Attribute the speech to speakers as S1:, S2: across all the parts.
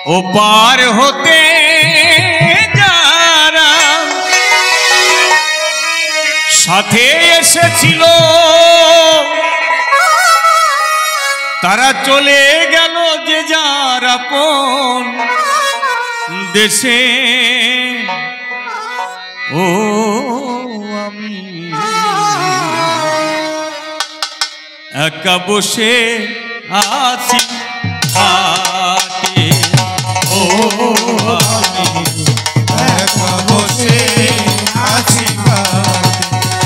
S1: ও পার হতে যারা সাথে এসেছিল তারা চলে গেল যে যার আপন দেশে। ও আমি একা বসে আছি ঘাটে। ও আমি
S2: একা বসে আছি ঘাটে,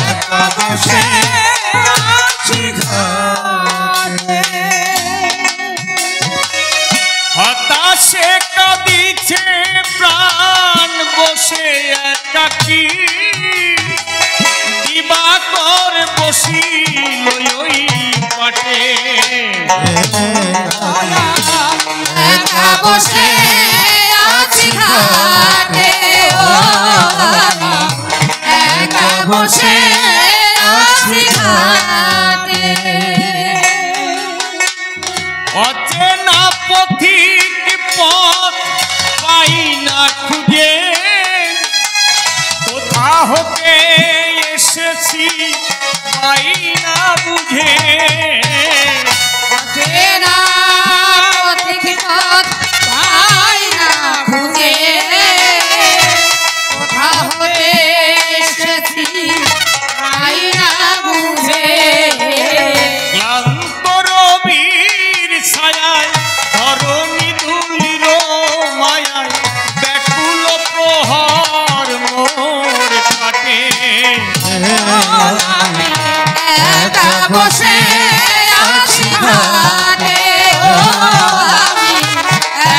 S2: একা বসে আছি ঘাটে।
S1: হতাশে কাঁদিছে প্রাণ বসে একাকী, দিবাকর বসিল ওই পাটে।
S3: একা বসে আছি ঘাটে, ও একা বসে আছি ঘাটে।
S1: অচেনা পথিক পথ পাই না খুঁজে, কোথা হতে এসেছি পাই না বুঝে।
S3: অচেনা পথিক পথ পাই না খুঁজে, কোথা হতে এসেছি পাই না বুঝে।
S1: ক্লান্ত রবির ছায়ায় ধরণী ধুলির মায়ায় ব্যাকুল প্রহর মোর কাটে।
S3: আমি একা বসে আছি ঘাটে, ও আমি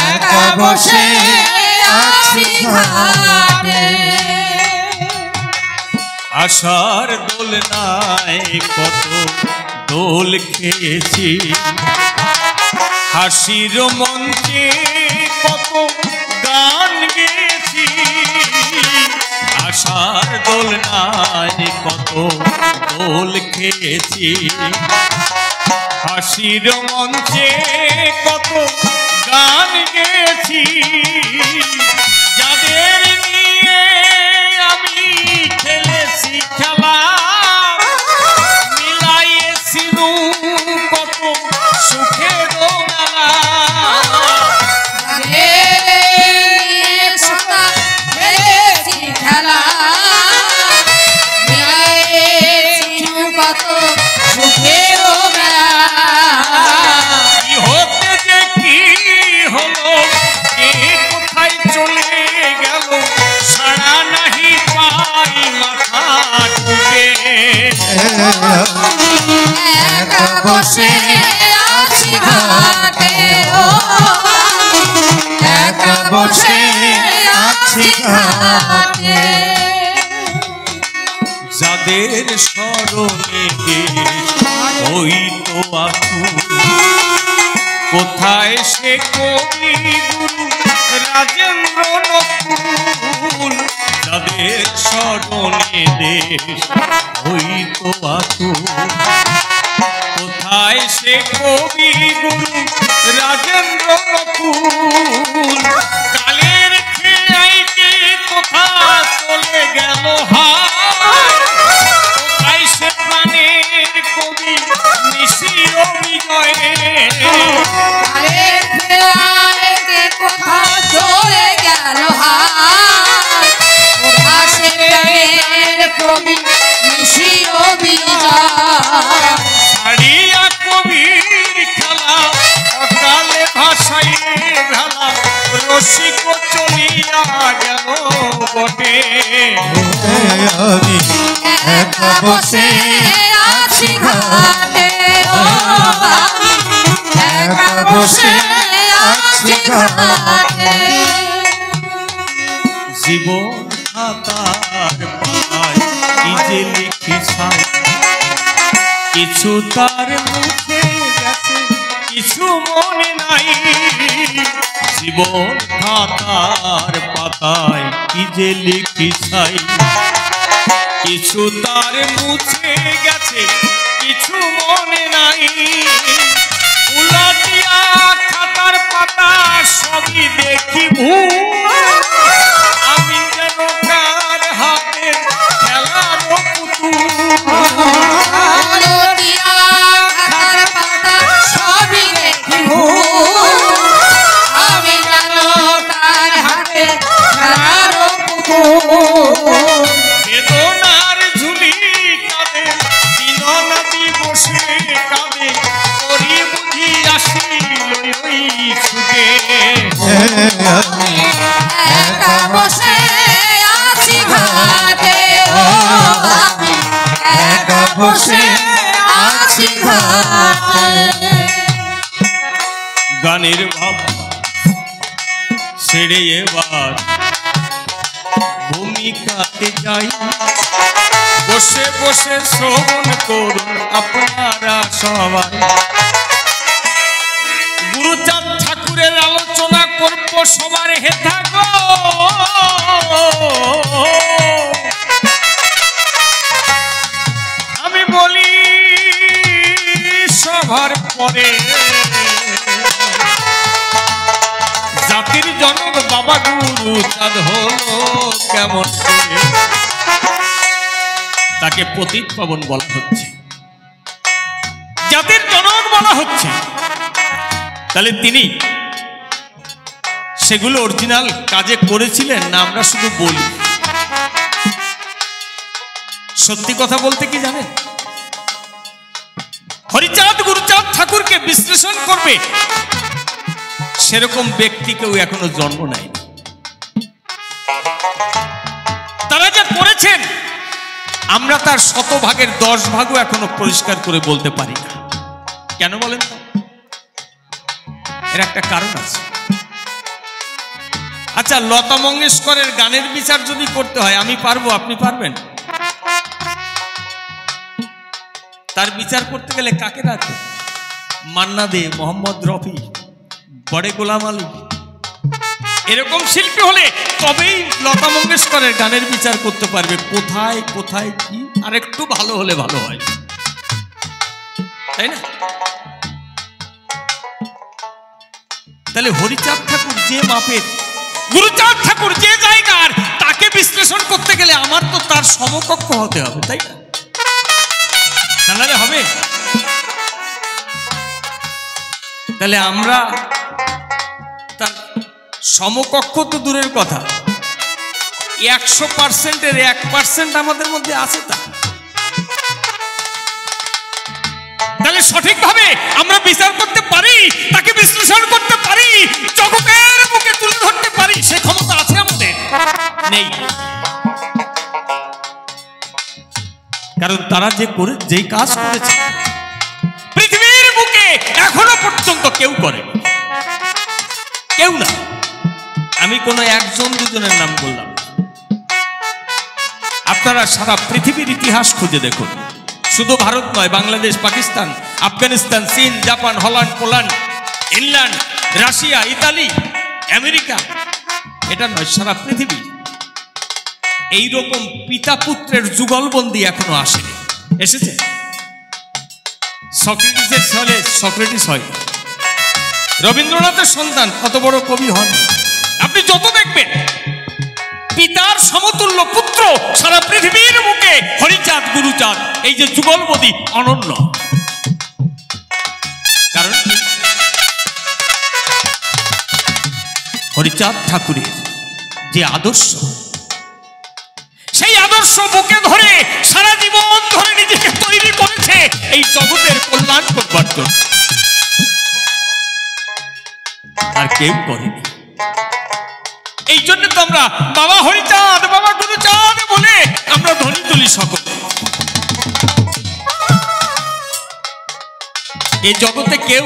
S3: একা বসে আছি ঘাটে।
S1: আশার দোলনায় কত দোল খেয়েছি, হাসির মঞ্চে কত গান গেয়েছি। আশার দোলনায় কত দোল খেয়েছি, হাসির মঞ্চে কত গান গেয়েছি। যাদের নিয়ে আমি খেলেছি খেলা, মিলাইয়েছি কত সুখের মেলা।
S3: সদা খেলেছি খেলা, মিলাইয়েছি কত সুখের মেলা।
S1: কি হতে যে কি হলো, কে কোথায় চলে গেল, সারা নাহি পাই মাথা ঠুকে।
S3: একা বসে আছি ঘাটে, ও একা বসে আছি ঘাটে।
S1: যাদের স্মরণে ওই তো আকুল, কোথায় সে কবি গুরু রাজেন্দ্র নকুল। যাদের স্মরণে দেশ ওই তো আকুল, কোথায় সে কবি গুরু রাজেন্দ্র নকুল। কালের খেয়াইতে কোথা চলে গেল হায়, কোথায় সে প্রাণের কবি নিশির বিজয়ে।
S3: আরে ফেরাইতে কোথা চলে গেল হায়, কোথা সে প্রেমের কবি নিশির বিজয়।
S1: ছাড়িয়া কবির খেলা অকালে ভাসাইয়ে ভেলা, রসিক চলিয়া গেল বটে।
S2: আমি একা বসে
S3: আছি ঘাটে, ও আমি একা বসে আছি ঘাটে।
S1: জীবন খাতার পাতায় কি যে লিখি সাই, কিছু তার মুখে গেছে কিছু মনে নাই। জীবন খাতার পাতায় কি যে লিখি চাই, কিছু তার মুছে গেছে কিছু মনে নাই। উলাটিয়া দেখি আমি যেন কার হাতে খেলার পুতুল
S3: সবই দেখি আমি জানো তার হাতে খেলার পুতুল
S1: বেদনার ঝুলি কাঁদে দিন নদী বসে কাঁদে করি বুঝি আসি ওই সুখে
S2: আমি
S3: একা বসে আছি ঘাটে ও আমি একা বসে আছি ঘাটে
S1: গানের ভাব ছেড়ে এবার ভূমিকাতে যাই বসে বসে শ্রবণ করুন আপনারা সবাই গুরুচাঁদ ঠাকুরের আলোচনা করব সবার হেথা গো আমি বলি সবার পরে জাতির জনক বাবা গুরুচাঁদ হলো কেমন করে তাকে পতিত পাবন বলা হচ্ছে জাতির জনক বলা হচ্ছে তাহলে তিনি সেগুলো অরিজিনাল কাজে করেছিলেন না আমরা শুধু বলি সত্যি কথা বলতে কি জানেন হরিচাঁদ গুরুচাঁদ ঠাকুরকে বিশ্লেষণ করবে সেরকম ব্যক্তি কেউ এখনো জন্ম নেয়নি তারা যা করেছেন আমরা তার 100 ভাগের 10 ভাগও এখনো পরিষ্কার করে বলতে পারি না কেন বলেন তো এর একটা কারণ আছে আচ্ছা লতা মঙ্গেশকরের গানের বিচার যদি করতে হয় আমি পারবো আপনি পারবেন তার বিচার করতে গেলে কাকে রাখবে মান্না দে মোহাম্মদ রফি বড়ে গোলাম আলী এরকম শিল্পী হলে তবেই লতা মঙ্গেশকরের গানের বিচার করতে পারবে কোথায় কোথায় কি আর একটু ভালো হলে ভালো হয় তাই না তাহলে হরিচাঁদ ঠাকুর যে মাপের গুরুচাঁদ ঠাকুর যে জায়গার তাকে বিশ্লেষণ করতে গেলে আমার তো তার সমকক্ষ হতে হবে তাই না জানালে হবে তাহলে আমরা তার সমকক্ষ তো দূরের কথা 100%-এর 1% আমাদের মধ্যে আছে তা তাহলে সঠিকভাবে আমরা বিচার করতে পারি তাকে বিশ্লেষণ করতে পারি জগতের মুখে তুলে ধরতে পারি সে ক্ষমতা আছে আমাদের নেই কারণ তারা যে কাজ করেছে পৃথিবীর বুকে এখনো পর্যন্ত কেউ করে কেউ না আমি কোনো একজন দুজনের নাম বললাম আপনারা সারা পৃথিবীর ইতিহাস খুঁজে দেখুন শুধু ভারত নয় বাংলাদেশ পাকিস্তান আফগানিস্তান চীন Japan Holland Poland England Russia Italy America এটা নয় সারা পৃথিবী এইরকম পিতা পুত্রের যুগলবন্দি এখনো আসেনি এসেছে সক্রেটিসের ছেলে সক্রেটিস হয় রবীন্দ্রনাথের সন্তান কত বড় কবি হন আপনি যত দেখবেন পিতার সমতুল্য পুত্র সারা পৃথিবীর মুখে হরিচাঁদ গুরুচাঁদ এই যে যুগলবন্দি অনন্য কারণ হরিচাঁদ ঠাকুরের যে আদর্শ সেই আদর্শ বুকে ধরে সারা জীবন ধরে নিজেকে তৈরি করেছে এই জগতের কল্যাণ করবার জন্য আর কেউ করেনি এই জন্য তো আমরা বাবা হরিচাঁদ বাবা গুরুচাঁদ বলে আমরা ধ্বনি তুলি সকল এই জগতে কেউ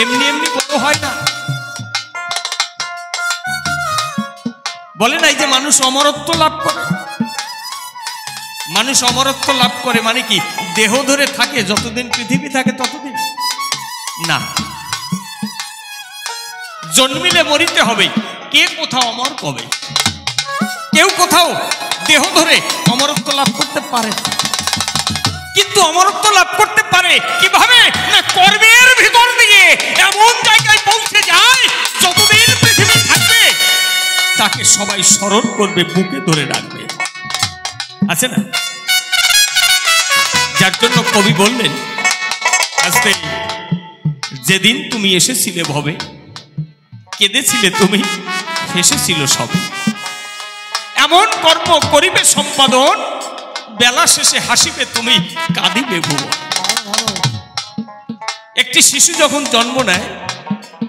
S1: এমনি এমনি বড় হয় না বলে না এই যে মানুষ অমরত্ব লাভ করে মানুষ অমরত্ব লাভ করে মানে কি দেহ ধরে থাকে যতদিন পৃথিবী থাকে ততদিন না জন্মিলে মরিতে হবে কে কোথাও অমর কবে কেউ কোথাও দেহ ধরে অমরত্ব লাভ করতে পারে কিন্তু অমরত্ব লাভ করতে পারে কিভাবে না কর্মের ভিতর দিয়ে এমন জায়গায় পৌঁছে যায় যতদিন পৃথিবী তাকে সবাই স্মরণ করবে, বুকে ধরে রাখবে, আছে না? যার জন্য কবি বললেন, আজকে যেদিন তুমি এসেছিলে ভবে, কেঁদেছিলে তুমি, হেসেছিল সবে। এমন কর্ম করিবে সম্পাদন, বেলা শেষে হাসিবে তুমি, কাঁদিবে ভুবন। একটি শিশু যখন জন্ম নেয়,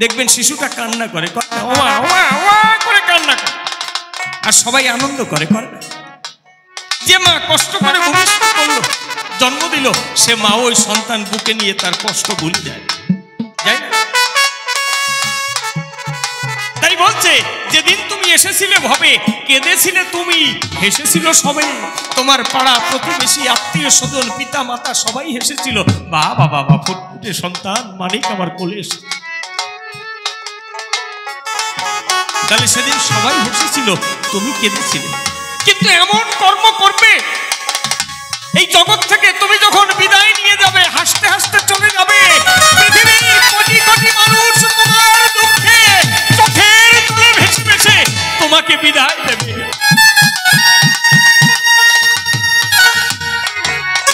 S1: দেখবেন শিশুটা কান্না করে, ওমা ওমা ওমা করে কান্না করে, আর সবাই আনন্দ করে, করে না? যে মা কষ্ট করে ভূমিষ্ঠ করলো, জন্ম দিল, সে মা ওই সন্তান বুকে নিয়ে তার কষ্ট ভুলে যায়, যায় না? তাই বলছে, যেদিন তুমি এসেছিলে ভবে, কেঁদেছিলে তুমি, হেসেছিল সবে। তোমার পাড়া প্রতিবেশী, আত্মীয় স্বজন, পিতা মাতা সবাই হেসেছিল, বাবা বাবা ফুটফুটে সন্তান মানিক আমার কোলে এসেছে। তাহলে সেদিন সবাই হেসেছিল, তুমি কেঁদেছিলে। কিন্তু এমন কর্ম করবে, এই জগৎ থেকে তুমি যখন বিদায় নিয়ে যাবে, হাসতে হাসতে চলে যাবে, পৃথিবীর কোটি কোটি মানুষ তোমার দুঃখে চোখের জলে ভেসে ভেসে তোমাকে বিদায় দেবে।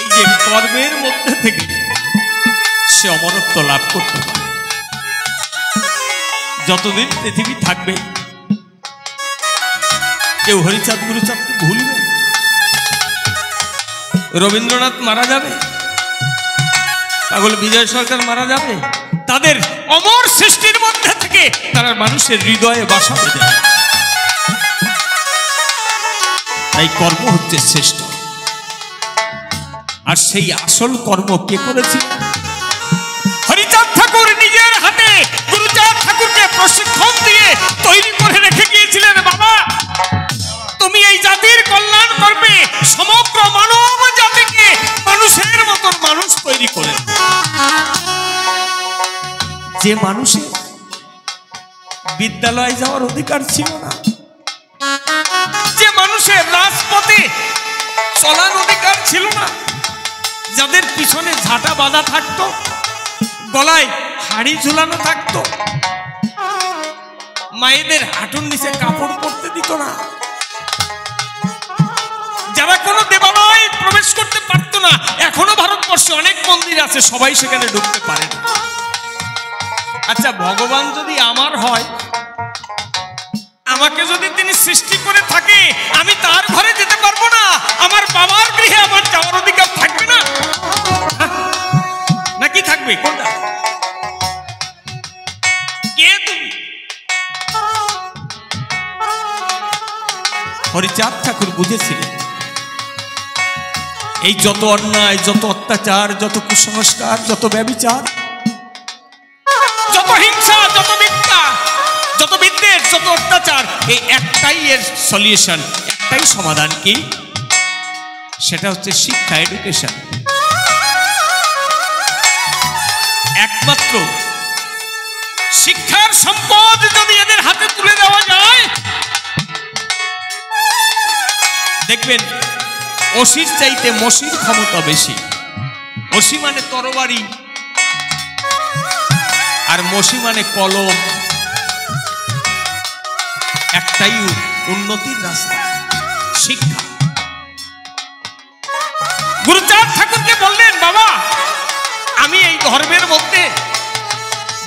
S1: এই যে কর্মের মধ্যে থেকে সে অমরত্ব লাভ করতে পারে। যতদিন পৃথিবী থাকবে, কেউ হরিচাঁদ গুরুচাঁদকে ভুলবে? রবীন্দ্রনাথ মারা যাবে, পাগল বিজয় সরকার মারা যাবে, তাদের অমর সৃষ্টির মধ্যে থেকে তারা মানুষের হৃদয়ে বাসা বেঁধে দেয়। তাই কর্ম হচ্ছে শ্রেষ্ঠ। আর সেই আসল কর্ম কে করেছিল? হরিচাঁদ ঠাকুর নিজের হাতে গুরুচাঁদ ঠাকুরকে প্রশিক্ষণ দিয়ে তৈরি করে রেখে গিয়েছিলেন। বাবা, তুমি এই জাতির কল্যাণ করবে, সমগ্র মানব জাতিকে মানুষের মতন মানুষ তৈরি করে। যে মানুষের বিদ্যালয়ে যাওয়ার অধিকার ছিল না, যে মানুষের রাজপথে চলার অধিকার ছিল না, যাদের পিছনে ঝাঁটা বাঁধা থাকতো, গলায় হাড়ি ঝুলানো থাকতো, মায়েদের হাঁটুর নিচে কাপড় পরতে দিত না, যারা কোনো দেবালয় প্রবেশ করতে পারত না। এখনো ভারতবর্ষে অনেক মন্দির আছে, সবাই সেখানে ঢুকতে পারে না। আচ্ছা, ভগবান যদি আমার হয়, আমাকে যদি তিনি সৃষ্টি করে থাকে, আমি তার ঘরে যেতে পারবো না? আমার বাবার গৃহে আমার যাওয়ার অধিকার থাকবে না? নাকি থাকবে? কোনটা? কে তুমি? হরিচাঁদ ঠাকুর বুঝেছিলেন, এই যত অন্যায়, যত অত্যাচার, যত কুসংস্কার, যত ব্যভিচার, যত হিংসা, যত মিথ্যা, যত বিদ্বেষ, যত অত্যাচার, এই একটাই এর সলিউশন, একটাই সমাধান। কি? সেটা হচ্ছে শিক্ষা, এডুকেশন। একমাত্র শিক্ষার সম্পদ যদি এদের হাতে তুলে দেওয়া যায়, দেখবেন অসির চাইতে মসির ক্ষমতা বেশি। অসি মানে তরবারি, আর মসি মানে কলম। একটাই উন্নতির রাস্তা, শিক্ষা। গুরুচাঁদ ঠাকুরকে বললেন, বাবা, আমি এই ধর্মের মধ্যে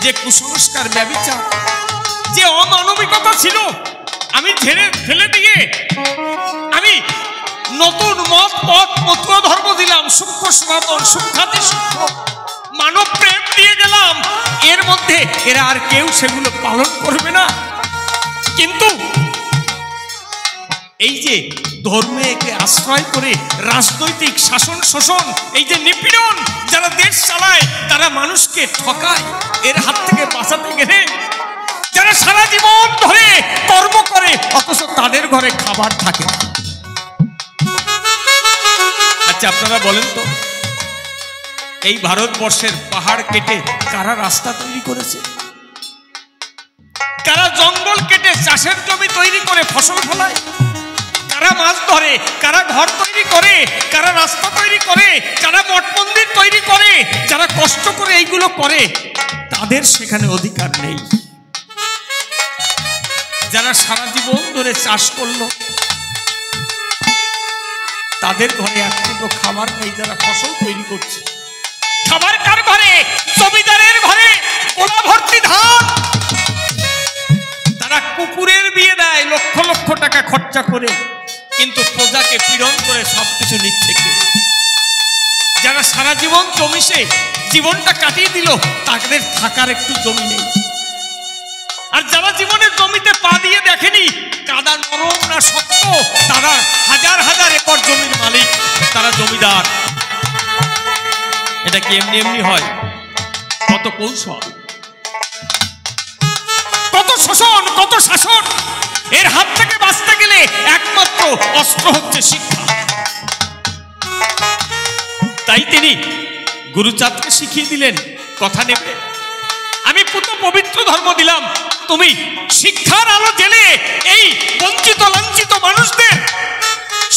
S1: যে কুসংস্কার, ব্যভিচার, যে অমানবিকতা ছিল, আমি ঝেড়ে ফেলে দিয়ে আমি নতুন মত পথ মতুয়া ধর্ম দিলাম, সূক্ষ্ম সনাতন, সূক্ষ্মাতি সূক্ষ্ম মানব প্রেম দিয়ে গেলাম। এর মধ্যে এরা আর কেউ সেগুলো পালন করবে না। কিন্তু এই যে ধর্মকে আশ্রয় করে রাজনৈতিক শাসন শোষণ, এই যে নিপীড়ন, যারা দেশ চালায়, তারা মানুষকে ঠকায়, এর হাত থেকে বাঁচাতে গেলে যারা সারা জীবন ধরে কর্ম করে, অথচ তাদের ঘরে খাবার থাকে না। আচ্ছা, আপনারা বলেন তো, এই ভারতবর্ষের পাহাড় কেটে কারা রাস্তা তৈরি করেছে? কারা জঙ্গল কেটে চাষের জমি তৈরি করে ফসল ফলায়? কারা মাছ ধরে? কারা ঘর তৈরি করে? কারা রাস্তা তৈরি করে? কারা মঠ মন্দির তৈরি করে? যারা কষ্ট করে এইগুলো করে, তাদের সেখানে অধিকার নেই। যারা সারা জীবন ধরে চাষ করলো, তাদের ঘরে এক টুকরো খাবার নেই, যারা ফসল তৈরি করছে। খাবার কার ঘরে? জমিদারের ঘরে। গোলা ভর্তি ধান। তারা কুকুরের বিয়ে দেয় লক্ষ লক্ষ টাকা খরচা করে, কিন্তু প্রজাকে পীড়ন করে সবকিছু নিচ্ছে কে? যারা সারা জীবন জমিতে জীবনটা কাটিয়ে দিল, তাদের থাকার একটু জমি নেই। আর যারা জীবনের জমিতে পা দিয়ে দেখেনি কাদা নরম না শক্ত, তারা হাজার হাজার একর জমির মালিক, তারা জমিদার। এটা কি এমনি এমনি হয়? কত কৌশল, কত শোষণ, কত শাসন। এর হাত থেকে বাঁচতে গেলে একমাত্র অস্ত্র হচ্ছে শিক্ষা। তাই তিনি গুরুচাঁদকে শিখিয়ে দিলেন, কথা নেবে। আমি পুতো পবিত্র ধর্ম দিলাম, তুমি শিক্ষার আলো জেলে এই বঞ্চিত লাঞ্ছিত মানুষদের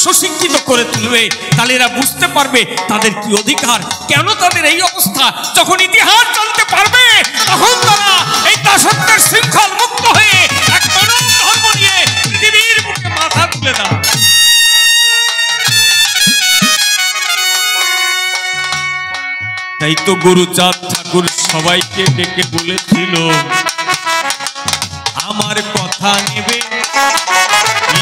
S1: সুশিক্ষিত করে তুলবে, তাহলে এরা বুঝতে পারবে তাদের কি অধিকার, কেন তাদের এই অবস্থা। যখন ইতিহাস জানতে পারবে, তখন তারা এই দাসত্বের শৃঙ্খল মুক্ত হয়ে এক মানব ধর্ম নিয়ে পৃথিবীর বুকে মাথা তুলে দাঁড়াবে। তাই তো গুরুচাঁদ ঠাকুর সবাইকে ডেকে বলেছিল, আমার কথা নেবে,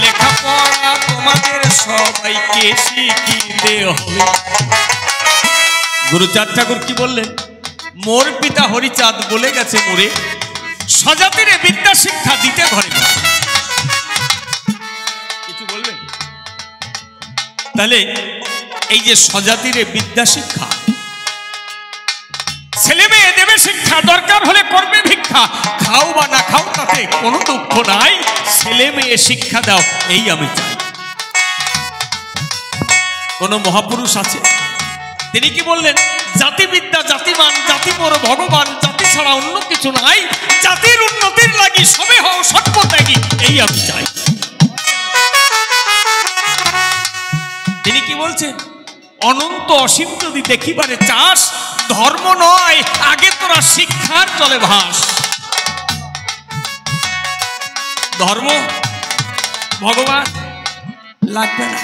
S1: লেখাপড়া তোমাদের সবাইকে শিখিতে হবে। গুরুচাঁদ ঠাকুর কি বললেন? মোর পিতা হরিচাঁদ বলে গেছে মোরে, স্বজাতিরে বিদ্যা শিক্ষা দিতে ঘরে। কিছু বলবেন? তাহলে এই যে স্বজাতিরে বিদ্যা শিক্ষা, ছেলে মেয়ে দেবে শিক্ষা, দরকার হলে করবে ভিক্ষা, খাও বা না খাও তাতে কোনো দুঃখ নাই, ছেলে মেয়ে শিক্ষা দাও, এই আমি চাই। কোন মহাপুরুষ আছে, তিনি কি বললেন? জাতিবিদ্যা, জাতিমান, জাতি বড় ভগবান, জাতি ছাড়া অন্য কিছু নাই, জাতির উন্নতির লাগি সবে হও সর্বত্যাগী, এই আমি চাই। তিনি কি বলছেন? অনন্ত অসীম যদি দেখিবারে চাস, ধর্ম নয় আগে তোরা শিক্ষার চলে ভাস। ধর্ম ভগবান লাগবে না,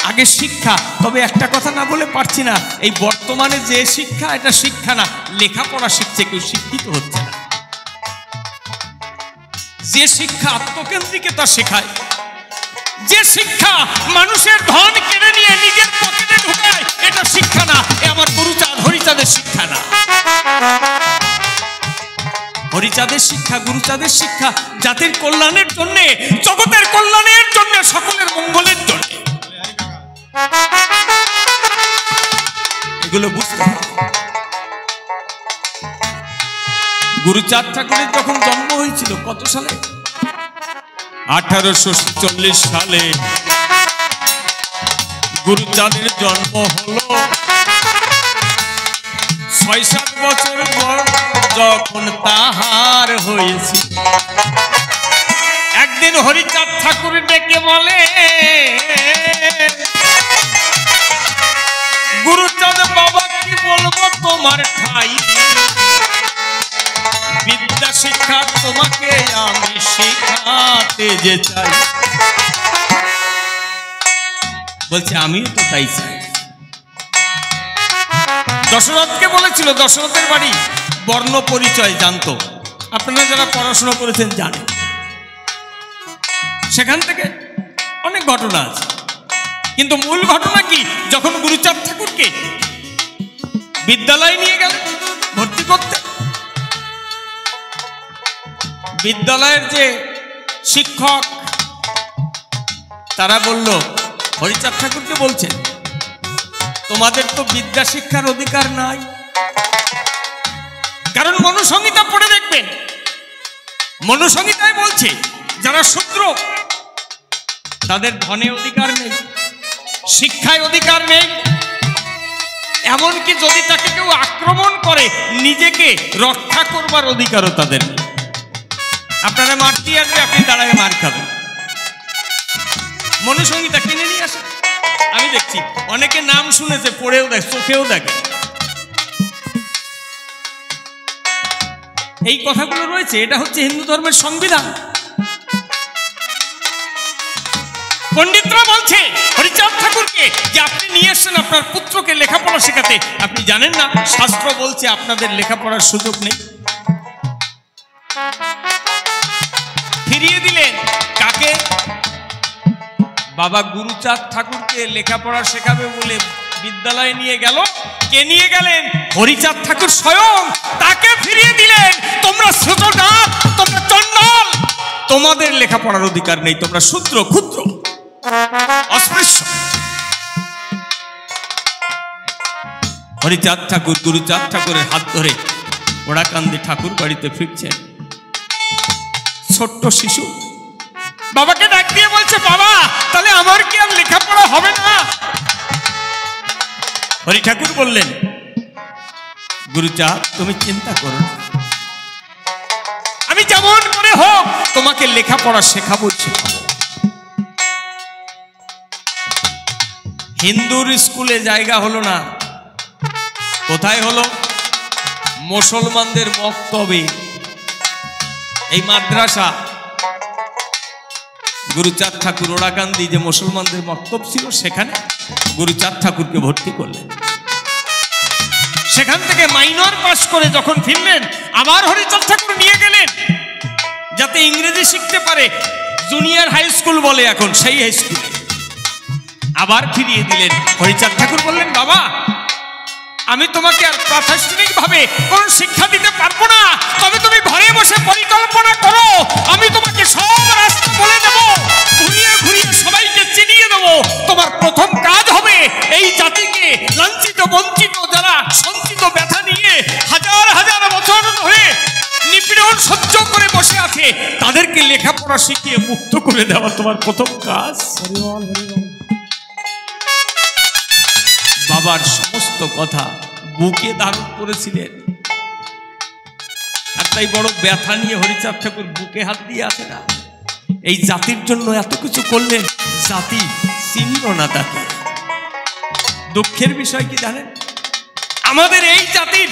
S1: আগে শিক্ষা। তবে একটা কথা না বলে পারছি না, এই বর্তমানে যে শিক্ষা, এটা শিক্ষা না, লেখাপড়া শিখছে, কেউ শিক্ষিত হচ্ছে না। যে শিক্ষা আত্মকেন্দ্রিকতা শেখায়, যে শিক্ষা মানুষের ধন কেড়ে নিয়ে নিজের পকেটে ঢুকায়, এটা শিক্ষা না। এ আমার গুরুচাঁদ হরিচাঁদের শিক্ষা না। হরিচাঁদের শিক্ষা, গুরুচাঁদের শিক্ষা জাতির কল্যাণের জন্য, জগতের কল্যাণের জন্য, সকলের মঙ্গলের জন্য। এগুলো বুঝতে হবে। গুরুচাঁদ ঠাকুরের যখন জন্ম হয়েছিল কত সালে? 1840 সালে গুরুচাঁদের জন্ম হলো। 6-7 বছর পর যখন তাহার হয়েছে, একদিন হরিচাঁদ ঠাকুর ডেকে বলে, গুরুচাঁদ বাবা কি বলবো তোমার ঠাই, বিদ্যা শিক্ষা তোমাকে আমি শেখাতে যে চাই। বলছে আমিও তো তাই চাই। দশরথকে বলেছিল, দশরথের বাড়ি বর্ণ পরিচয় জানতো, আপনারা যারা পড়াশোনা করেছেন জানেন। সেখান থেকে অনেক ঘটনা আছে, কিন্তু মূল ঘটনা কি? যখন গুরুচাঁদ ঠাকুরকে বিদ্যালয়ে নিয়ে গেল ভর্তি করতে, বিদ্যালয়ের যে শিক্ষক তারা বলল, হরিচাঁদ ঠাকুরকে বলছেন, তোমাদের তো বিদ্যা শিক্ষার অধিকার নাই। কারণ মনুসংহিতা পড়ে দেখবেন, মনুসংহিতায় বলছে যারা শূদ্র তাদের ধনে অধিকার নেই, শিক্ষায় অধিকার নেই, এমনকি যদি তাকে কেউ আক্রমণ করে নিজেকে রক্ষা করবার অধিকারও তাদের নেই। আপনারা মারতে আসবে, আপনি দাঁড়ায় মার খাবেন। মনুসংহিতা কিনে নিয়ে আসে, আমি দেখছি অনেকে নাম শুনেছে, পড়েও দেখে, চোখেও দেখে। এই কথাগুলো রয়েছে, এটা হচ্ছে হিন্দু ধর্মের সংবিধান। পণ্ডিতরা বলছে হরিচাঁদ ঠাকুরকে যে আপনি নিয়ে এসছেন আপনার পুত্রকে লেখাপড়া শেখাতে, আপনি জানেন না শাস্ত্র বলছে আপনাদের লেখাপড়ার সুযোগ নেই। ফিরিয়ে দিলেন কাকে? বাবা গুরুচাঁদ ঠাকুরকে লেখাপড়া শেখাবে বলে বিদ্যালয়ে নিয়ে গেল। কে নিয়ে গেলেন? হরিচাঁদ ঠাকুর স্বয়ং। তাকে ফিরিয়ে দিলেন, তোমরা ছোট জাত, তোমরা চণ্ডাল, তোমাদের লেখাপড়ার অধিকার নেই, তোমরা শূদ্র, ক্ষুদ্র, অস্পৃশ্য। হরিচাঁদ ঠাকুর গুরুচাঁদ ঠাকুরের হাত ধরে ওড়াকান্দি ঠাকুর বাড়িতে ফিরছেন। ছোট্ট শিশু বাবাকে ডাক দিয়ে বলছে, বাবা তাহলে আমার কি আর লেখাপড়া হবে না? হরি ঠাকুর বললেন, গুরুচাঁদ তুমি চিন্তা করো না, আমি যেমন করে হোক তোমাকে লেখাপড়া শেখাবো। হিন্দুর স্কুলে জায়গা হলো না, কোথায় হলো? মুসলমানদের মক্তবে, এই মাদ্রাসা। গুরুচাঁদ ঠাকুর ওড়াকান্দি যে মুসলমানদের মক্তব ছিল সেখানে গুরুচাঁদ ঠাকুরকে ভর্তি করলেন। সেখান থেকে মাইনর পাস করে যখন ফিরলেন আবার হরিচাঁদ ঠাকুর নিয়ে গেলেন যাতে ইংরেজি শিখতে পারে। জুনিয়র হাই স্কুল বলে এখন, সেই হাই স্কুল আবার ফিরিয়ে দিলেন। হরিচাঁদ ঠাকুর বললেন, বাবা আমি তোমাকে আর প্রাতিষ্ঠানিক ভাবে কোন শিক্ষা দিতে পারবো না, তবে তুমি ঘরে বসে পরিকল্পনা করো, আমি তোমাকে সব রাস্তা বলে দেবো, ঘুরিয়ে ঘুরিয়ে সবাইকে চিনিয়ে দেবো। তোমার প্রথম কাজ হবে এই জাতিকে লাঞ্ছিত বঞ্চিত, যারা সঞ্চিত ব্যথা নিয়ে হাজার হাজার বছর ধরে নিপীড়ন সহ্য করে বসে আছে, তাদেরকে লেখাপড়া শিখিয়ে মুক্ত করে দেওয়া তোমার প্রথম কাজ। বাবার সমস্ত কথা বুকে ধারণ করেছিলেন, আর তাই বড় ব্যথা নিয়ে হরিচাঁদ ঠাকুর বুকে হাত দিয়ে আছে না। এই জাতির জন্য এত কিছু করলেন, জাতি চিনল না তাকে। দুঃখের বিষয় কি জানেন? আমাদের এই জাতির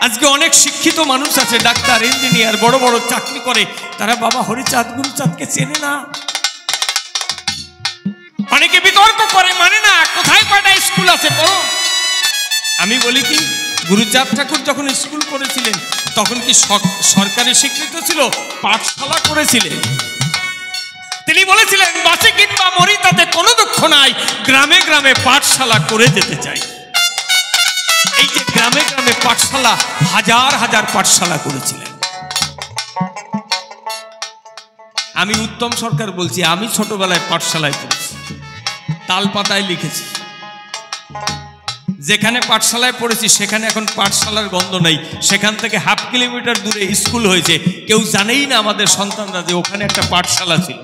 S1: আজকে অনেক শিক্ষিত মানুষ আছে, ডাক্তার, ইঞ্জিনিয়ার, বড় বড় চাকরি করে, তারা বাবা হরিচাঁদ গুরুচাঁদকে চেনে না। অনেকে বিতর্ক করে, মানে না, কোথায় কয়টা স্কুল আছে বলো। আমি বলি কি, গুরুচাঁদ ঠাকুর যখন স্কুল করেছিলেন তখন কি সরকারি স্বীকৃত ছিল? পাঠশালা করেছিলেন। তিনি বলেছিলেন, বাঁচে কিংবা মরি তাতে কোনো দুঃখ নাই, গ্রামে গ্রামে পাঠশালা করে যেতে চাই। এই যে গ্রামে গ্রামে পাঠশালা, হাজার হাজার পাঠশালা করেছিলেন। আমি উত্তম সরকার বলছি, আমি ছোটবেলায় পাঠশালায় পড়েছি, তাল পাতায় লিখেছি। যেখানে পাঠশালায় পড়েছি সেখানে এখন পাঠশালার গন্ধ নেই, সেখান থেকে হাফ কিলোমিটার দূরে স্কুল হয়েছে, কেউ জানেই না আমাদের সন্তানরা যে ওখানে একটা পাঠশালা ছিল।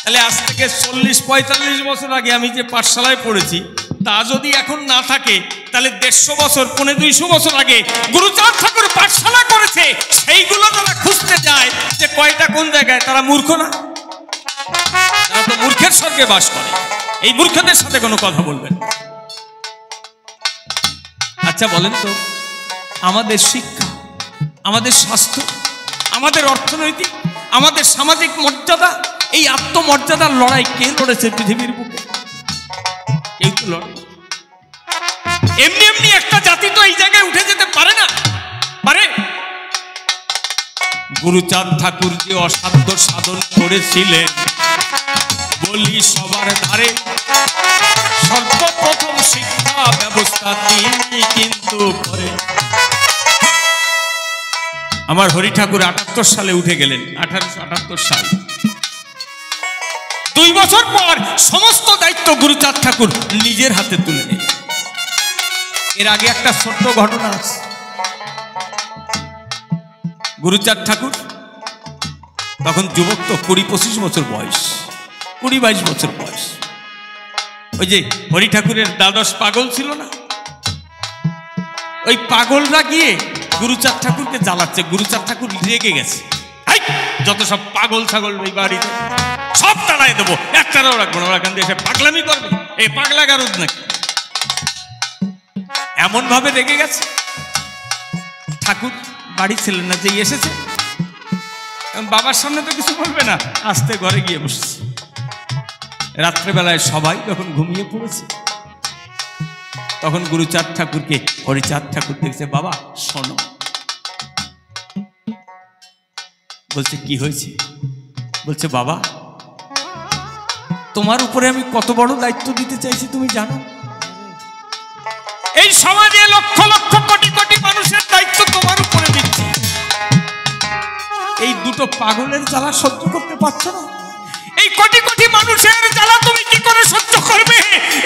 S1: তাহলে আজ থেকে 40-45 বছর আগে আমি যে পাঠশালায় পড়েছি তা যদি এখন না থাকে, তাহলে 150 বছর 250 বছর আগে গুরুচাঁদ ঠাকুর পাঠশালা করেছে, সেইগুলো যারা খুঁজতে যায় যে কয়টা কোন জায়গায়, তারা মূর্খ না? তারা তো মূর্খের স্বর্গে বাস করে। এই মূর্খদের সাথে কোনো কথা বলবেন। আচ্ছা বলেন তো, আমাদের শিক্ষা, আমাদের স্বাস্থ্য, আমাদের অর্থনৈতিক, আমাদের সামাজিক মর্যাদা, এই আত্মমর্যাদার লড়াই কে লড়েছে পৃথিবীর বুকে? কেউ তো লড়ে। এমনি এমনি একটা জাতি তো এই জায়গায় উঠে যেতে পারে না, পারে? গুরুচাঁদ ঠাকুর যে অসাধ্য সাধন করেছিলেন, বলি সবার ধারে সর্বপ্রথম শিক্ষা ব্যবস্থা তিনি কিন্তু করে। আমার হরি ঠাকুর 78 সালে উঠে গেলেন, 1878 সাল। 2 বছর পর সমস্ত দায়িত্ব গুরুচাঁদ ঠাকুর নিজের হাতে তুলে নিলেন। এর আগে একটা ছোট্ট ঘটনা আছে। গুরুচাঁদ ঠাকুর তখন যুবক, তো 20-25 বছর বয়স, 20-22 বছর বয়স। ওই যে হরি ঠাকুরের দ্বাদশ পাগল ছিল না, ওই পাগলরা গিয়ে গুরুচাঁদ ঠাকুরকে জ্বালাচ্ছে। গুরুচাঁদ ঠাকুর রেগে গেছে, যত সব পাগল ছাগল এই বাড়িতে সব তাড়াই দেবো, একটারাও রাখবো না, ওরা এখান থেকে এসে পাগলামি করবে, এই পাগলা গারুদ নাকি। এমন ভাবে রেগে গেছে। ঠাকুর বাড়ি ছিলেন না, যে এসেছে বাবার সামনে তো কিছু বলবে না, আস্তে ঘরে গিয়ে বসেছে। রাত্রেবেলায় সবাই যখন ঘুমিয়ে পড়েছে, তখন গুরুচাঁদ ঠাকুরকে হরিচাঁদ ঠাকুর দেখছে, বাবা শোনো। বলছে কি হয়েছে? বলছে বাবা, তোমার উপরে আমি কত বড় দায়িত্ব দিতে চাইছি তুমি জানো? এই সমাজে লক্ষ লক্ষ কোটি কোটি মানুষের দায়িত্ব তোমার উপরে দিচ্ছি। এই দুটো পাগলের জ্বালা সহ্য করতে পারছো না? এই কোটি কোটি মানুষের জ্বালা তুমি কি করে সহ্য করবে?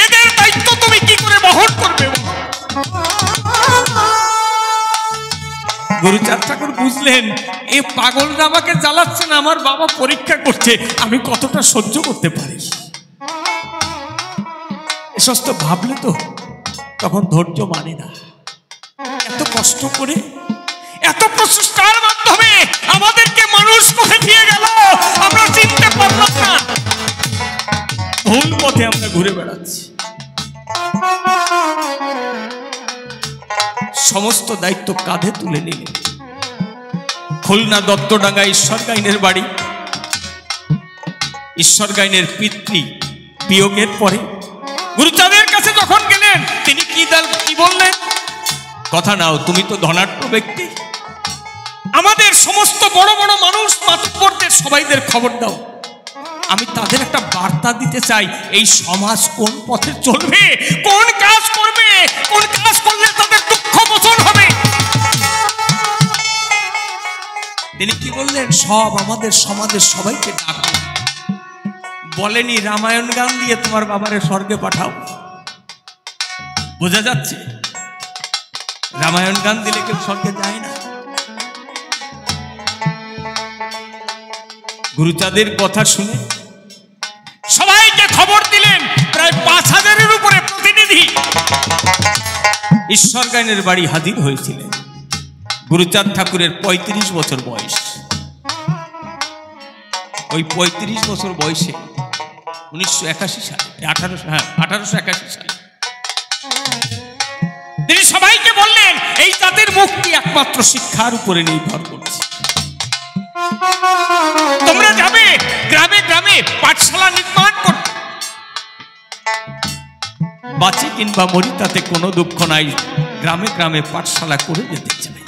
S1: এদের দায়িত্ব তুমি কি করে বহন করবে? গুরুচাঁদ ঠাকুর বুঝলেন এ পাগলরা আমাকে জ্বালাচ্ছে না, আমার বাবা পরীক্ষা করছে আমি কতটা সহ্য করতে পারি। এসব ভাবলে তো তখন ধৈর্য মানে না। এত কষ্ট করে, এত প্রচেষ্টার মাধ্যমে আমাদেরকে মানুষ করে দিয়ে গেল, আমরা চিনতে পারলাম না, ভুল পথে আমরা ঘুরে বেড়াচ্ছি। সমস্ত দায়িত্ব কাঁধে তুলে নিলেন। খুলনা দত্তডাঙ্গা ঈশ্বর গাইনের বাড়ি। ঈশ্বর গাইনের পিতৃ বিয়োগের পরে গুরুচাঁদের কাছে যখন গেলেন, তিনি কি বললেন? কথা নাও, তুমি তো ধনাঢ্য ব্যক্তি, আমাদের সমস্ত বড় বড় মানুষ মাতব্বরদের সবাইদের খবর দাও, আমি তাদের একটা বার্তা দিতে চাই, এই সমাজ কোন পথে চলবে, কোন কাজ করবে, কোন কাজ করলে তাদের দুঃখ মোচন হবে। তিনি কি বললেন? সব আমাদের সমাজের সবাইকে ডাকো। বলেনি রামায়ণ গান দিয়ে তোমার বাবারে স্বর্গে পাঠাও। বোঝা যাচ্ছে রামায়ণ গান দিলে কেউ স্বর্গে যায় না। গুরুচাঁদের কথা শুনে সবাইকে খবর দিলেন। প্রায় ৫,০০০-এর উপরে প্রতিনিধি ঈশ্বর গাইনের বাড়ি হাজির হয়েছিলেন। গুরুচাঁদ ঠাকুরের ৩৫ বছর বয়স। ওই ৩৫ বছর বয়সে ১৯৮১ সালে ১৮৮১ সালে তিনি সবাইকে বললেন, এই জাতির মুক্তি একমাত্র শিক্ষার উপরে নির্ভর করছে। তোমরা যাবে গ্রামে গ্রামে পাঠশালা নির্মাণ করতে। বাঁচি কিংবা মরি তাতে কোনো দুঃখ নাই, গ্রামে গ্রামে পাঠশালা করে যেতে চাই।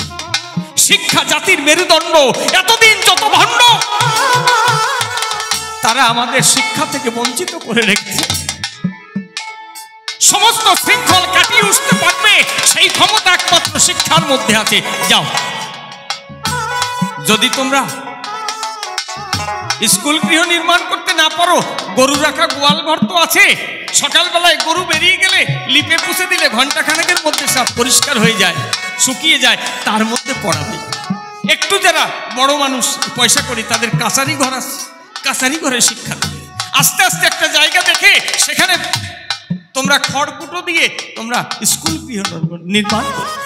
S1: শিক্ষা জাতির মেরুদণ্ড। এতদিন যত ভণ্ড তারা আমাদের শিক্ষা থেকে বঞ্চিত করে রেখেছে, সমস্ত শৃঙ্খল কাটিয়ে উঠতে পারবে সেই ক্ষমতা একমাত্র শিক্ষার মধ্যে আছে। যাও, যদি তোমরা স্কুল গৃহ নির্মাণ করতে না পারো, গরু রাখা গোয়াল ঘর তো আছে, সকালবেলায় গরু বেরিয়ে গেলে লিপে পুষে দিলে ঘন্টাখানেকের মধ্যে সব পরিষ্কার হয়ে যায়, শুকিয়ে যায়, তার মধ্যে পড়াবে। একটু যারা বড় মানুষ পয়সা করি তাদের কাছারি ঘর আছে, কাছারি ঘরে শিক্ষা দেবে। আস্তে আস্তে একটা জায়গা দেখে সেখানে তোমরা খড়কুটো দিয়ে তোমরা স্কুল গৃহ নির্মাণ করবে।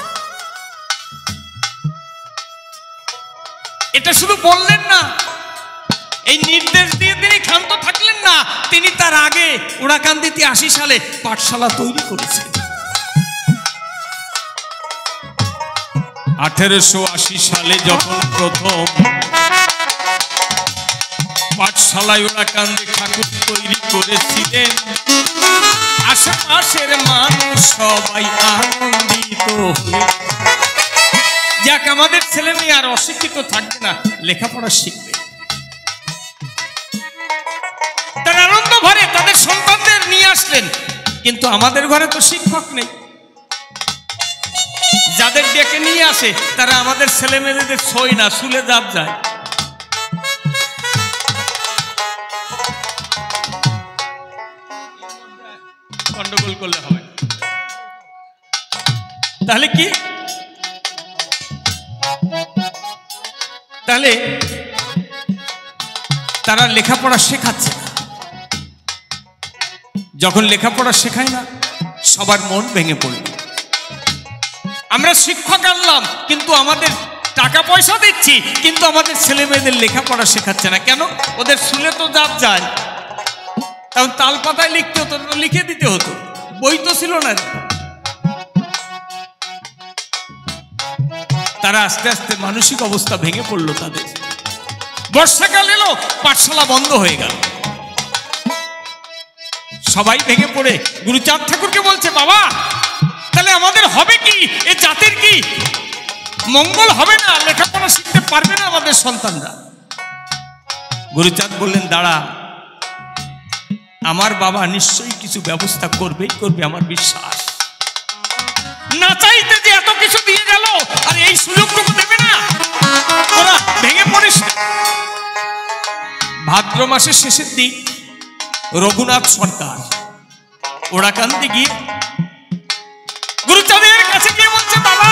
S1: এটা শুধু বললেন না, এই নির্দেশ দিয়ে তিনি ক্ষান্ত থাকলেন না, তিনি তার আগে ওড়াকান্দিতে ৮০ সালে পাঠশালা তৈরি করেছেন। ১৮৮০ সালে যখন প্রথম পাঠশালায় ওড়াকান্দি ঠাকুর তৈরি করেছিলেন, আশেপাশের মানুষ সবাই আনন্দিত হয়ে, যাক আমাদের ছেলে মেয়ে আর অশিক্ষিত থাকবে না, লেখাপড়া শিখবে। তারা আনন্দ ভরে তাদের সন্তানদের নিয়ে আসলেন। কিন্তু আমাদের ঘরে তো শিক্ষক নেই, যাদের ডেকে নিয়ে আসে তারা আমাদের ছেলে মেয়েদের সই না, শুলে জাপ যায়। গন্ডগোল করলে হবে। তাহলে কি? তাহলে তারা লেখাপড়া শেখাচ্ছে না। যখন লেখাপড়া শেখায় না, সবার মন ভেঙে পড়ল। আমরা শিক্ষক আনলাম, কিন্তু আমাদের টাকা পয়সা দিচ্ছি, কিন্তু আমাদের ছেলে মেয়েদের লেখাপড়া শেখাচ্ছে না। কেন? ওদের শুলে তো জাপ যায়, তখন তাল পাতায় লিখতে হতো, লিখে দিতে হতো, বই তো ছিল না। তারা আস্তে আস্তে মানসিক অবস্থা ভেঙে পড়লো তাদের। বর্ষাকাল এলো, পাঠশালা বন্ধ হয়ে গেল। সবাই ভেঙে পড়ে গুরুচাঁদ ঠাকুরকে বলছে, বাবা তাহলে আমাদের হবে কি, এ জাতির কি মঙ্গল হবে না, লেখাপড়া শিখতে পারবে না আমাদের সন্তানরা। গুরুচাঁদ বললেন, দাঁড়া, আমার বাবা নিশ্চয়ই কিছু ব্যবস্থা করবেই করবে, আমার বিশ্বাস। না চাইতে যে এত কিছু দিয়ে গেল, আর এই সুযোগটুকু দেবে না, ওরা ভেঙে পড়িস। ভাদ্র মাসের শেষের দিক রঘুনাথ সরকার ওড়াকান্দি গিয়ে গুরুচাঁদের কাছে গিয়ে বলছে, বাবা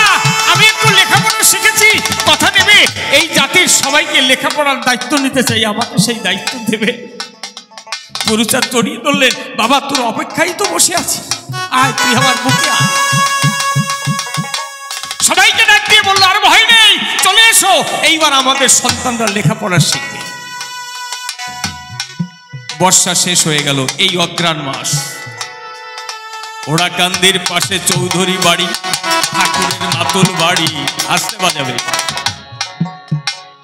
S1: আমি একটু লেখাপড়া শিখেছি, কথা নেবে, এই জাতির সবাইকে লেখাপড়ার দায়িত্ব নিতে চাই, আমাকে সেই দায়িত্ব দেবে। গুরুচাঁদ জড়িয়ে ধরলেন, বাবা তোর অপেক্ষায় তো বসে আছি, আয় তুই আমার বুকে আয়। সবাইকে ডাক দিয়ে বললো, আর ভয় নেই, চলে এসো, এইবার আমাদের সন্তানরা লেখাপড়া শিখবে। বর্ষা শেষ হয়ে গেল, এই অগ্রাণ মাস, ওড়াকান্দির পাশে চৌধুরী বাড়ি, ঠাকুরের মাতুল বাড়ি, আসতে বাজাবে।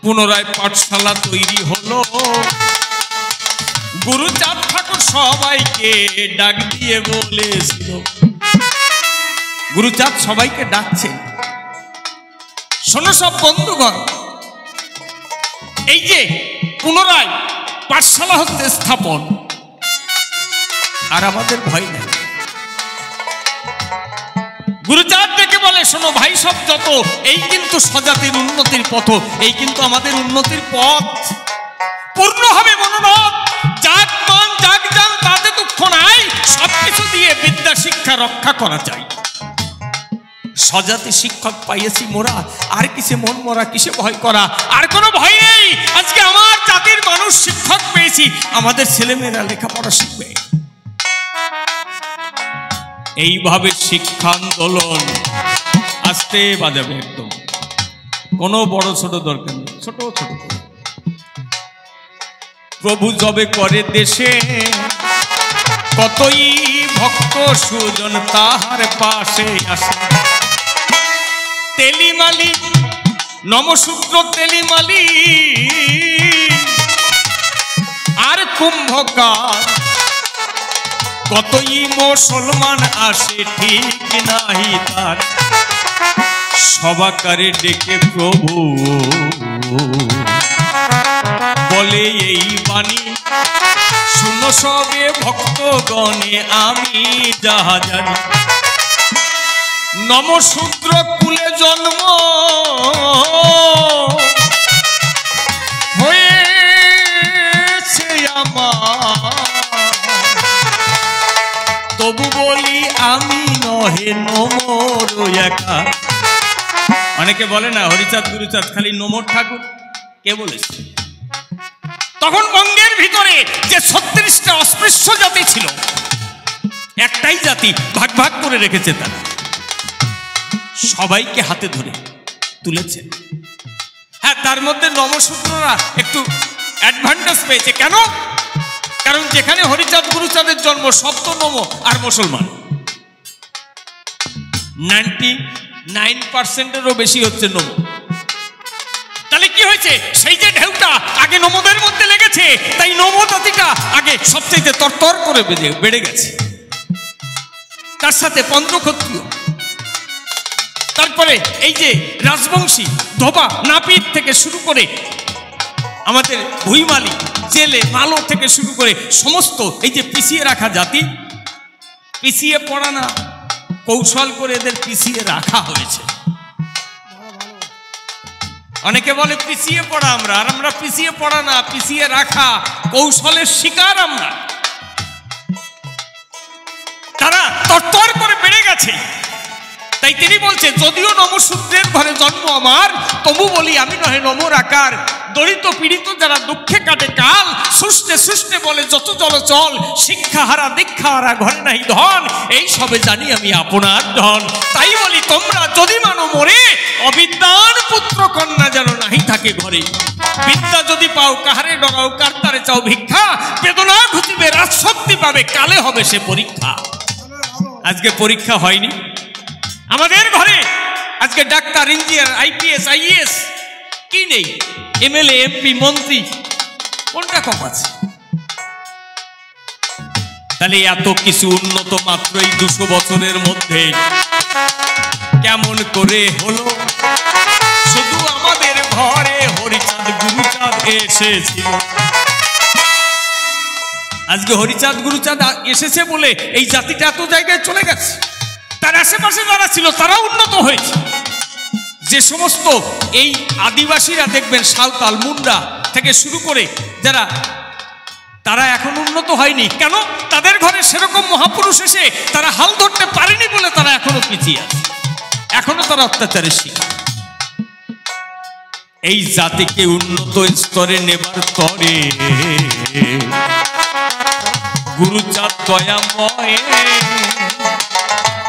S1: পুনরায় পাঠশালা তৈরি হলো। গুরুচাঁদ ঠাকুর সবাইকে ডাক দিয়ে বলেছিল, গুরুচাঁদ সবাইকে ডাকছেন, শোনো সব বন্ধুগণ, এই যে পুনরায় পাঠশালা হচ্ছে স্থাপন, আর আমাদের ভয় নেই। গুরুচাঁদ ডেকে বলে, শোনো ভাই সব যত, এই কিন্তু স্বজাতির উন্নতির পথ, এই কিন্তু আমাদের উন্নতির পথ, পূর্ণ হবে মনোরথ, জাগ মান জাগ জান তাতে দুঃখ নাই, সবকিছু দিয়ে বিদ্যা শিক্ষা রক্ষা করা চাই। স্বজাতি শিক্ষক পাইয়েছি মোরা, আর কিসে মন মরা, কিসে ভয় করা, আর কোনো ভয় নেই। আজকে আমার জাতির মানুষ শিক্ষক পেয়েছি, আমাদের ছেলেমেয়েরা লেখাপড়া শিখবে। এইভাবে শিক্ষা আন্দোলন আস্তে বাজাবে, একদম কোনো বড় ছোট দরকার নেই, ছোট ছোট করে। প্রভু যবে করে দেশে, কতই ভক্ত সুজন তাহার পাশে আসে। তেলিমালি নমসূত্র তেলিমালি আর কুম্ভকার, কতই মুসলমান আসে ঠিক নাহি তার। সবাকারে ডেকে প্রভু বলে এই বাণী, শুনো সবে ভক্তগণে আমি যাহা জানি। নমশূদ্র কুলে জন্ম হয়েছে আমার, তবু বলি আমি নহে নমর একা। অনেকে বলে না হরিচাঁদ গুরুচাঁদ খালি নমর ঠাকুর, কে বলেছে? তখন বঙ্গের ভিতরে যে 36টা অস্পৃশ্য জাতি ছিল, একটাই জাতি ভাগ ভাগ করে রেখেছে, তারা সবাইকে হাতে ধরে তুলেছে। হ্যাঁ, তার মধ্যে নমশূদ্ররা একটু অ্যাডভান্টেজ পেয়েছে। কেন? কারণ যেখানে হরিচাঁদ গুরুচাঁদের জন্ম, সব তো নম আর মুসলমান, 99%-এরও বেশি হচ্ছে নম। তাহলে কি হয়েছে? সেই যে ঢেউটা আগে নমদের মধ্যে লেগেছে, তাই নমজাতিটা আগে সবচেয়ে তরতর করে বেড়ে গেছে। তার সাথে পঞ্চক্ষত্রিয়, তারপরে এই যে রাজবংশী, ধোবা, নাপিত থেকে শুরু করে আমাদের ভুইমালি, জেলে, মালো থেকে শুরু করে সমস্ত এই যে পিছিয়ে রাখা জাতি, পিছিয়ে পড়া না, কৌশল করে এদের পিছিয়ে রাখা হয়েছে। অনেকে বলে পিছিয়ে পড়া আমরা, আর আমরা পিছিয়ে পড়া না, পিছিয়ে রাখা, কৌশলের শিকার আমরা। তারা তরতর করে বেড়ে গেছে। তাই তিনি বলছে, যদিও নমশূদ্রের ঘরে জন্ম আমার, তবু বলি আমি নহে নমর আকার। দরিদ্র পীড়িত যারা দুঃখে কাটে কাল, সুষ্টে সুষ্টে বলে যত চল, শিক্ষা হারা দীক্ষা হারা ঘরে নাহি ধন, এই সবে জানি আমি আপনার ধন। তাই বলি তোমরা যদি মানো মোরে, অবিদ্যান পুত্র কন্যা যেন নাহি থাকে ঘরে। বিদ্যা যদি পাও কাহারে ডরাও, কার্তারে চাও ভিক্ষা, বেদনা ঘুচিবে রাজশক্তি পাবে, কালে হবে সে পরীক্ষা। আজকে পরীক্ষা হয়নি আমাদের ঘরে। আজকে ডাক্তার, ইঞ্জিনিয়ার, IPS, IAS কি নেই? MLA, MP, মন্ত্রী, কোনটা কম আছে? তাহলে এত কিছু উন্নত মাত্র এই 200 বছরের মধ্যে কেমন করে হলো? শুধু আমাদের ঘরে হরিচাঁদ গুরুচাঁদ এসেছিল। আজকে হরিচাঁদ গুরুচাঁদ এসেছে বলে এই জাতিটা এত জায়গায় চলে গেছে। তার আশেপাশে যারা ছিল তারা উন্নত হয়েছে। যে সমস্ত এই আদিবাসীরা দেখবেন সাঁওতাল মুন্ডা থেকে শুরু করে যারা, তারা এখন উন্নত হয়নি কেন? তাদের ঘরে সেরকম মহাপুরুষ এসে তারা হাল ধরতে পারেনি বলে তারা এখনো পিছিয়ে আছে, এখনো তারা অত্যাচারের শিকার। এই জাতিকে উন্নত স্তরে নেবার তরে গুরুচাঁদ দয়াময়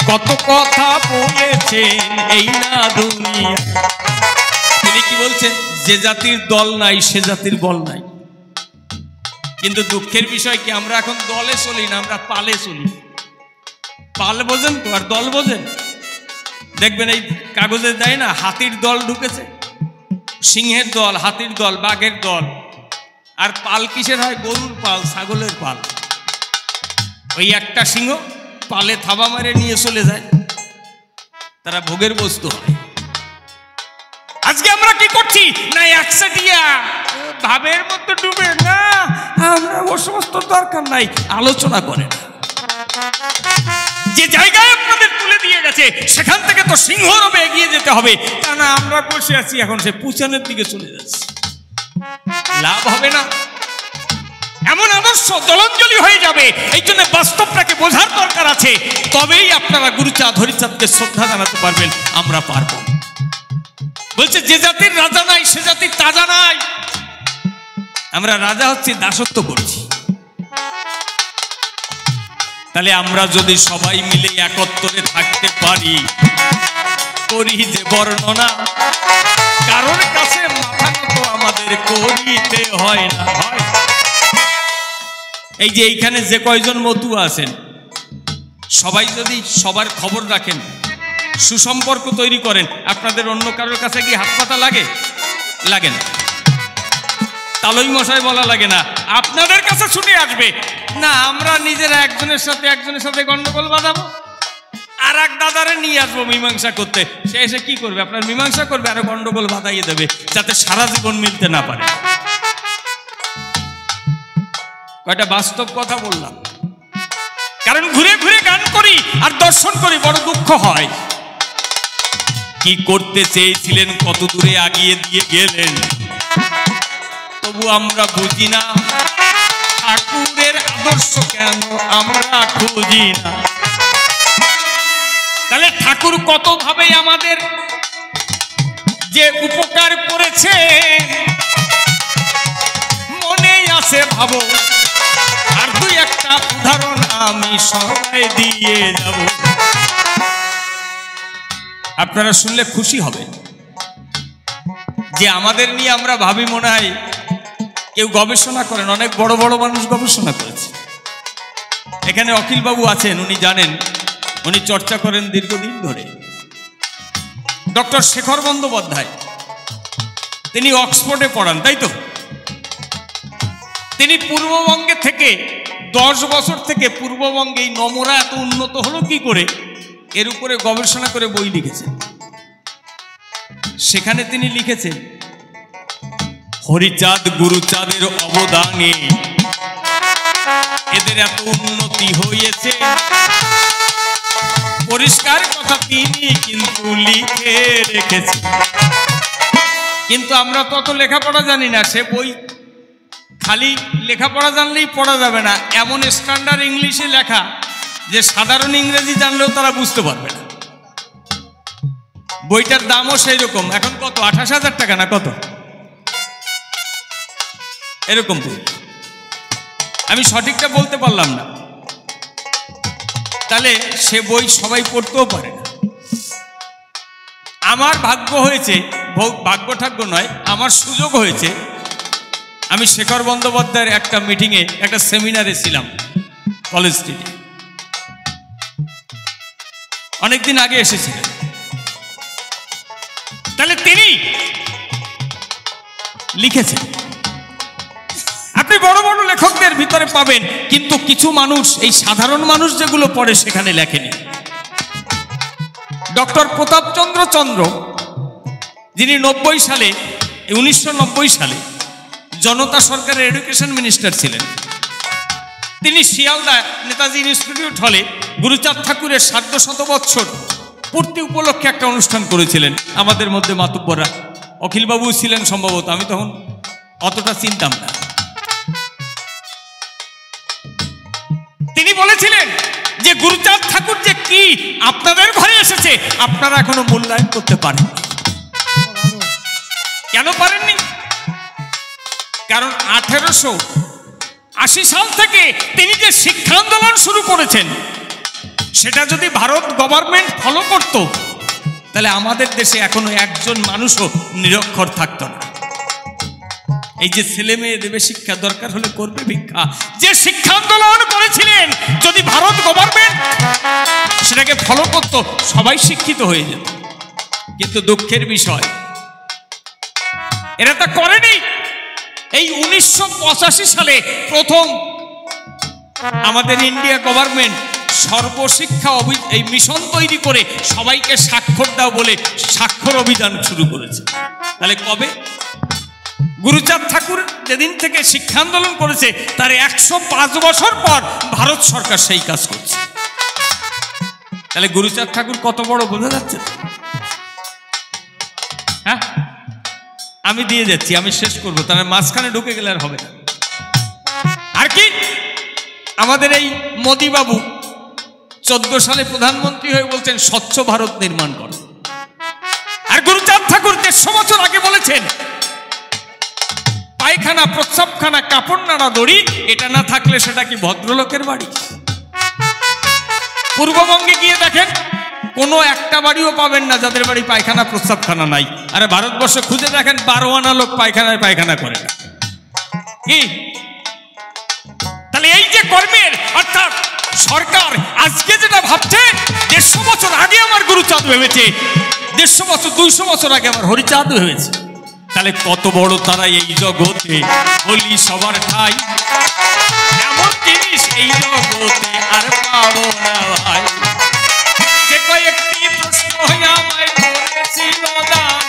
S1: কত কথা বলেছেন এই না দুনিয়া। তিনি কি বলছেন? যে জাতির দল নাই সে জাতির বল নাই। কিন্তু দুঃখের বিষয় কি, আমরা এখন দলে চলি না, আমরা পালে চলি। পাল বোঝেন তো, আর দল বোঝেন? দেখবেন এই কাগজে দেয় না, হাতির দল ঢুকেছে, সিংহের দল, হাতির দল, বাঘের দল। আর পাল কিসের হয়? গরুর পাল, ছাগলের পাল। ওই একটা সিংহ পালে থাবা মারে নিয়ে চলে যায়, তারা ভোগের বস্তু হয়। আজকে আমরা কি করছি না, একসাটিয়া ভাবের মধ্যে ডুবে না, আমরা ও সমস্ত দরকার নাই, আলোচনা করে না। যে জায়গায় আপনাদের তুলে দিয়ে গেছে সেখান থেকে তো সিংহরূপে এগিয়ে যেতে হবে, তা না আমরা বসে আছি এখন সে পুছানের দিকে চলে যাচ্ছে, লাভ হবে না। এমন আদর্শ জলাঞ্জলি হয়ে যাবে। এই জন্য বাস্তবটাকে বোঝার দরকার আছে, তবেই আপনারা গুরুচাঁদ হরিচাঁদকে শ্রদ্ধা জানাতে পারবেন। আমরা পারব। বলছে যে জাতির রাজা নাই সে জাতির তাজা নাই। আমরা রাজা হচ্ছি, দাসত্ব করছি। তাহলে আমরা যদি সবাই মিলে একত্রে থাকতে পারি, করি যে বর্ণনা, কারোর কাছে মাথা নত আমাদের করিতে হয় না। হয় এই যে এইখানে যে কয়জন মতুয়া আছেন, সবাই যদি সবার খবর রাখেন, সুসম্পর্ক তৈরি করেন, আপনাদের অন্য কারোর কাছে কি হাত পাতা লাগে? লাগে না। তালই মশাই বলা লাগে না, আপনাদের কাছে ছুটে আসবে না। আমরা নিজেরা একজনের সাথে গন্ডগোল বাঁধাবো, আর এক দাদারে নিয়ে আসবো মীমাংসা করতে। সে এসে কি করবে? আপনার মীমাংসা করবে, আরো গন্ডগোল বাঁধাইয়ে দেবে, যাতে সারা জীবন মিলতে না পারে। কয়টা বাস্তব কথা বললাম। কারণ ঘুরে ঘুরে গান করি আর দর্শন করি, বড় দুঃখ হয়। কি করতে চেয়েছিলেন, কত দূরে আগিয়ে দিয়ে গেলেন, তবু আমরা বুঝি না। ঠাকুরের আদর্শ কেন আমরা খুঁজি না? তাহলে ঠাকুর কত ভাবে আমাদের যে উপকার করেছে মনেই আছে, ভাবো। আর দুই একটা উদাহরণ আমি সবাই দিয়ে যাব, আপনারা শুনলে খুশি হবে। যে আমাদের নিয়ে আমরা ভাবি, মনে হয় কেউ গবেষণা করেন, অনেক বড় বড় মানুষ গবেষণা করেছে। এখানে অখিল বাবু আছেন, উনি জানেন, উনি চর্চা করেন দীর্ঘদিন ধরে। ডক্টর শেখর বন্দ্যোপাধ্যায়, তিনি অক্সফোর্ডে পড়ান, তাই তো? তিনি পূর্ববঙ্গে থেকে 10 বছর থেকে পূর্ববঙ্গে এই নমরা এত উন্নত হলো কি করে, এর উপরে গবেষণা করে বই লিখেছেন। সেখানে তিনি লিখেছেন, হরিচাঁদ গুরুচাঁদের অবদানে এদের এত উন্নতি হয়েছে। পরিষ্কার কথা তিনি কিন্তু লিখে রেখেছে। কিন্তু আমরা তো অত লেখাপড়া জানি না। সে বই খালি লেখাপড়া জানলেই পড়া যাবে না, এমন স্ট্যান্ডার্ড ইংলিশে লেখা যে সাধারণ ইংরেজি জানলেও তারা বুঝতে পারবে না। বইটার দামও সেই রকম। এখন কত? 28,000 টাকা না কত? এরকম বই। আমি সঠিকটা বলতে পারলাম না। তাহলে সে বই সবাই পড়তেও পারে না। আমার ভাগ্য হয়েছে, ভাগ্য ঠাগ্য নয়, আমার সুযোগ হয়েছে, আমি শেখর বন্দ্যোপাধ্যায়ের একটা মিটিংয়ে, একটা সেমিনারে ছিলাম কলেজ স্ট্রিটে। অনেকদিন আগে এসেছিলেন। তাহলে তিনি লিখেছেন, আপনি বড় বড় লেখকদের ভিতরে পাবেন, কিন্তু কিছু মানুষ, এই সাধারণ মানুষ যেগুলো পড়ে সেখানে লেখেনি। ডক্টর প্রতাপচন্দ্র চন্দ্র, যিনি 1990 সালে জনতা সরকারের এডুকেশন মিনিস্টার ছিলেন, তিনি শিয়ালদা নেতাজি ইনস্টিটিউট হলে গুরুচাঁদ ঠাকুরের ১৫০ বৎসর পূর্তি উপলক্ষে একটা অনুষ্ঠান করেছিলেন। আমাদের মধ্যে মাতুব্বররা, অখিলবাবু ছিলেন সম্ভবত, আমি তখন অতটা চিনতাম না। তিনি বলেছিলেন যে গুরুচাঁদ ঠাকুর যে কি আপনাদের ঘরে এসেছে, আপনারা এখনো মূল্যায়ন করতে পারেন। কেন পারেননি? কারণ 1880 সাল থেকে তিনি যে শিক্ষা আন্দোলন শুরু করেছেন, সেটা যদি ভারত গভর্নমেন্ট ফলো করত, তাহলে আমাদের দেশে এখনো একজন মানুষও নিরক্ষর থাকতো না। এই যে ছেলে মেয়ে দেবে শিক্ষা, দরকার হলে করবে ভিক্ষা, যে শিক্ষা আন্দোলন করেছিলেন, যদি ভারত গভর্নমেন্ট সেটাকে ফলো করত, সবাই শিক্ষিত হয়ে যেত। কিন্তু দুঃখের বিষয়, এরা তা করেনি। এই 1985 সালে প্রথম আমাদের ইন্ডিয়া গভর্নমেন্ট সর্বশিক্ষা এই মিশন তৈরি করে সবাইকে স্বাক্ষর দাও বলে স্বাক্ষর অভিযান শুরু করেছে। তাহলে কবে? গুরুচাঁদ ঠাকুর যেদিন থেকে শিক্ষা আন্দোলন করেছে তার 105 বছর পর ভারত সরকার সেই কাজ করছে। তাহলে গুরুচাঁদ ঠাকুর কত বড় বোঝা যাচ্ছে? হ্যাঁ, আমি দিয়ে যাচ্ছি, আমি শেষ করবো, তাহলে মাঝখানে ঢুকে গেলে আর হবে না। আর কি, আমাদের এই মোদি বাবু 14 সালে প্রধানমন্ত্রী হয়ে বলছেন স্বচ্ছ ভারত নির্মাণ করো। আর গুরুচাঁদ ঠাকুর 150 বছর আগে বলেছেন পায়খানা, প্রস্রাবখানা, কাপড় নাড়া দড়ি, এটা না থাকলে সেটা কি ভদ্রলোকের বাড়ি? পূর্ববঙ্গে গিয়ে দেখেন, কোনো একটা বাড়িও পাবেন না যাদের বাড়ি পায়খানা প্রস্রাবখানা নাই। আরে ভারতবর্ষে খুঁজে দেখেন 12 আনা লোক পায়খানা করে না। কি তাহলে এই যে কর্মের, অর্থাৎ সরকার আজকে যেটা ভাবছে 150 বছর আগে আমার গুরুচাঁদ ভেবেছে, 150 বছর 200 বছর আগে আমার হরিচাঁদ ভেবেছে। তাহলে কত বড় তারা এই জগতে, বলি সবার ঠাই, এমন জিনিস এই জগতে আর পাবো না ভাই। যে কয়েকটি প্রশ্ন আমায় করেছিল দান,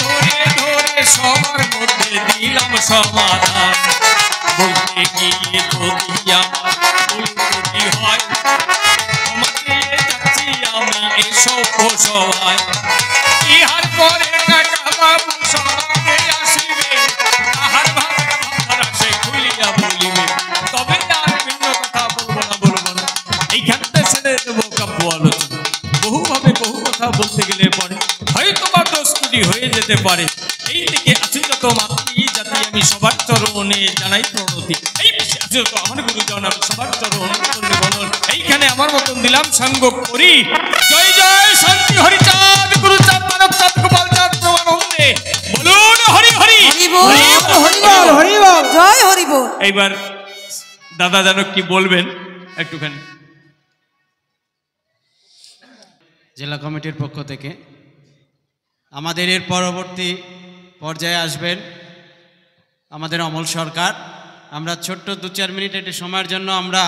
S1: ধরে ধরে সবার মধ্যে দিলাম সমাধান। বলতে গিয়ে যদি আমার ভুল ত্রুটি হয়, ক্ষমা চেয়ে যাচ্ছি আমি এসব সবাই। ইহার পরে কাকা বাবু সবাই আসিবে, তাহার ভাবনা সে খুলিয়া বলিবে, তবে আর ভিন্ন কথা বলবো না। এইখানটা ছেড়ে দেবো কাব্য আলোচনা। বহুভাবে বহু কথা বলতে গেলে পরে হয়তো বা দোষটি হয়ে যেতে পারে। এই দিকে আছে যত মাতৃ জাতি, আমি সবার চরণে জানাই প্রণতি। এই আমার গুরুজন, আমি সবার চরণ বলুন, এইখানে আমার মতন দিলাম সঙ্গ করি। জয় জয় শান্তি হরিচাঁদ, গুরুচাঁদ, মানবচাঁদ, গোপালচাঁদ, প্রমানন্দে বলুন হরি হরি
S3: হরি বল, জয় হরি বল।
S1: এইবার দাদা জানো কি বলবেন একটুখানি?
S2: জেলা কমিটির পক্ষ থেকে আমাদের এর পরবর্তী পর্যায়ে আসবেন আমাদের অমল সরকার। আমরা ছোট্ট 2-4 মিনিট একটি সময়ের জন্য আমরা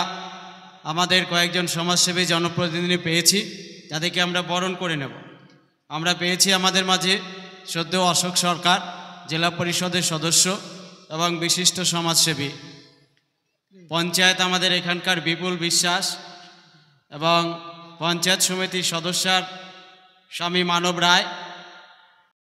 S2: আমাদের কয়েকজন সমাজসেবী জনপ্রতিনিধি পেয়েছি, যাদেরকে আমরা বরণ করে নেব। আমরা পেয়েছি আমাদের মাঝে শ্রদ্ধেয় অশোক সরকার, জেলা পরিষদের সদস্য এবং বিশিষ্ট সমাজসেবী। পঞ্চায়েত আমাদের এখানকার বিপুল বিশ্বাস এবং পঞ্চায়েত সমিতির সদস্য স্বামী মানব রায়,